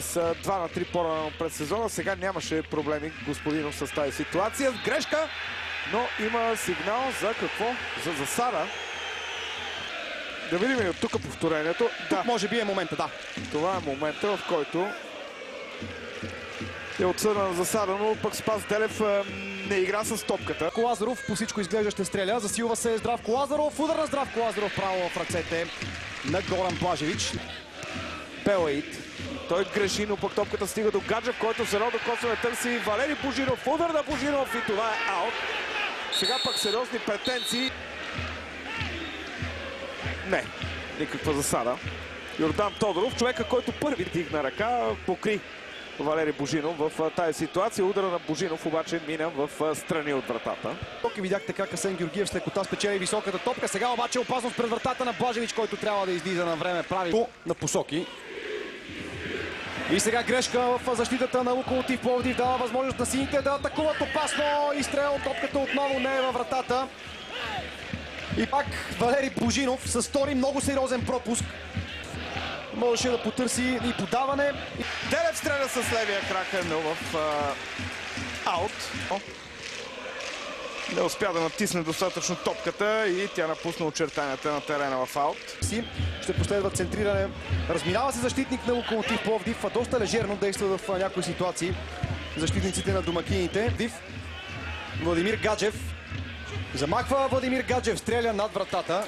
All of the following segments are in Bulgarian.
с 2 на 3 по-рано пред сезона. Сега нямаше проблеми Господинов с тази ситуация. Грешка, но има сигнал за какво? За засада. Да видим и от тук повторението. Тук може би е момента, да. Това е момента, в който е отсъдена засада, но пък Спас Делев не игра с топката. Лазаров по всичко изглежда ще стреля. Засилва се Здравко Лазаров. Удар на Здравко Лазаров право в ръцете на Горан Блажевич. Белаид. Той греши, но пък топката стига до Гаджев, който с едно докосване търси Валери Божинов. Удар на Божинов и това е аут. Сега пък сериозни претенции. Не, никаква засада. Йордан Тодоров, човека, който първи дигна ръка, покри Валери Божинов в тази ситуация. Удара на Божинов обаче мина в страни от вратата. Тук видяхте как Асен Георгиев с лекота спечели високата топка. Сега обаче опасност пред вратата на Блажевич, който трябва да излиза на време. Прави на посоки. И сега грешка в защитата на Локомотив Пловдив. Дава възможност на сините да атакуват опасно. Изстрел топката отново не е във вратата. И пак Валери Божинов с втори много сериозен пропуск. Можеше да потърси и подаване. Делев стреля с левия крак, но в аут. Не успя да натисне достатъчно топката и тя напусна очертанията на терена в аут. Ще последва центриране. Разминава се защитник на Локомотив Пловдив. Доста лежерно действа в някои ситуации защитниците на домакините. Владимир Гаджев. Замахва Владимир Гаджев. Стреля над вратата.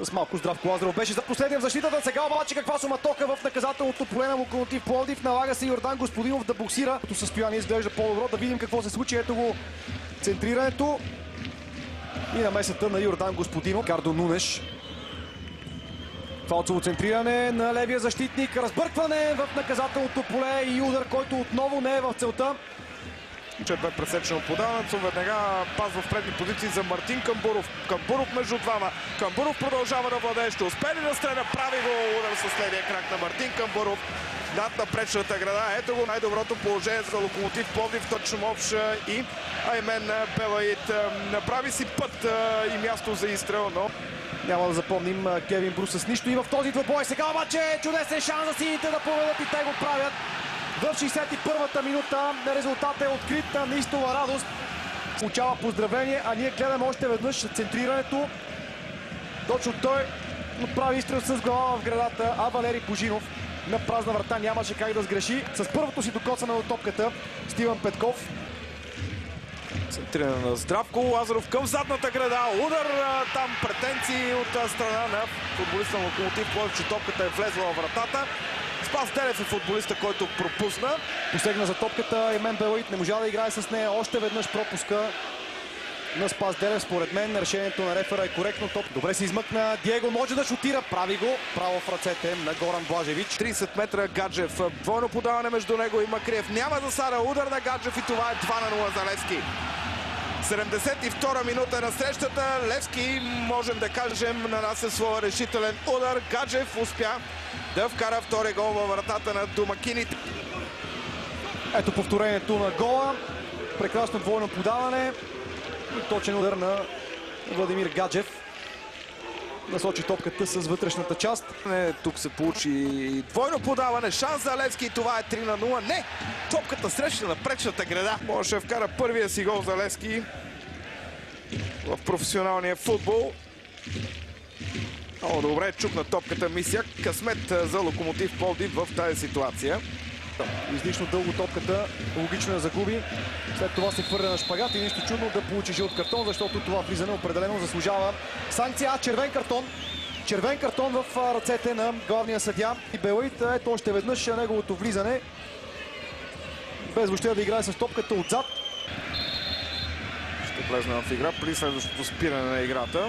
С малко Здравко Лазаров беше за последния в защитата. Сега обаче каква суматока в наказателното поле на Локомотив Пловдив. Налага се Йордан Господинов да боксира. Като състояние изглежда по-добро. Да видим какво се случи. Ето го центрирането. И намесата на Йордан Господинов. Кардо Нунеш. Фалцово центриране на левия защитник. Разбъркване в наказателното поле и удар, който отново не е в целта. Бе пресечено подаването, веднага пазва в предни позиции за Мартин Камбуров. Камбуров между двама. Камбуров продължава да владее. Ще успее ли да стреля? Прави го удар с левия крак на Мартин Камбуров над напречната града. Ето го най-доброто положение за Локомотив Пловдив. Точно Мовш и Аймен Белаид. Направи си път и място за изстрел, но няма да запомним Кевин Брус с нищо и в този двобой. Сега обаче чудесен шанс за сините да поведат и те го правят. В 61-та минута резултатът е открит. Неистова радост. Получава поздравление, а ние гледаме още веднъж центрирането. Точно той отправи изстрел с глава в градата, а Валери Божинов на празна врата нямаше как да сгреши. С първото си докосване от топката Стиван Петков. Центриране на Здравко Лазаров към задната града. Удар там, претенции от страна на футболиста на Локомотив Пловдив, че топката е влезла в вратата. Спас Делев е футболиста, който пропусна. Посегна за топката Аймен Белаид, не можа да играе с нея. Още веднъж пропуска на Спас Делев. Според мен решението на рефера е коректно. Добре се измъкна. Диего може да шутира. Прави го. Право в ръцете на Горан Блажевич. 30 метра Гаджев. Двойно подаване между него и Макриев. Няма засада. Удар на Гаджев и това е 2-0 за Левски. 72-а минута на срещата. Левски, можем да кажем, нанася своя решителен удар. Гаджев успя да вкара втори гол във вратата на домакините. Ето повторението на гола. Прекрасно двойно подаване. И точен удар на Владимир Гаджев. Насочи топката с вътрешната част. Тук се получи двойно подаване. Шанс за Левски и това е 3-0. Не! Топката среща на пречната града. Може да вкара първия си гол за Левски в професионалния футбол. Много добре чукна топката Мисяк. Късмет за Локомотив Пловдив в тази ситуация. Излишно дълго топката, логично я загуби. След това се хвърля на шпагат и нищо чудно да получи жълт картон, защото това влизане определено заслужава санкция. Червен картон. Червен картон в ръцете на главния съдия. И Белаид, ето още веднъж неговото влизане. Без въобще да играе с топката отзад. Ще влезне в игра при следващото спиране на играта.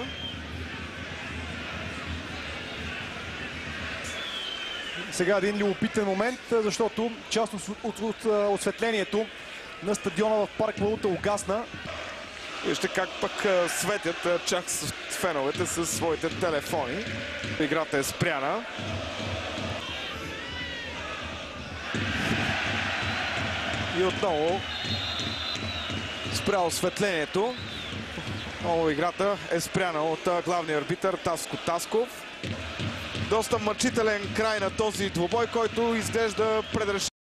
Сега един любопитен момент, защото част от осветлението на стадиона в парк Валута угасна. Вижте как пък светят чак с феновете със своите телефони. Играта е спряна. И отново спря осветлението. Отново играта е спряна от главния арбитър Таско Тасков. Доста мъчителен край на този двубой, който изглежда предрешен.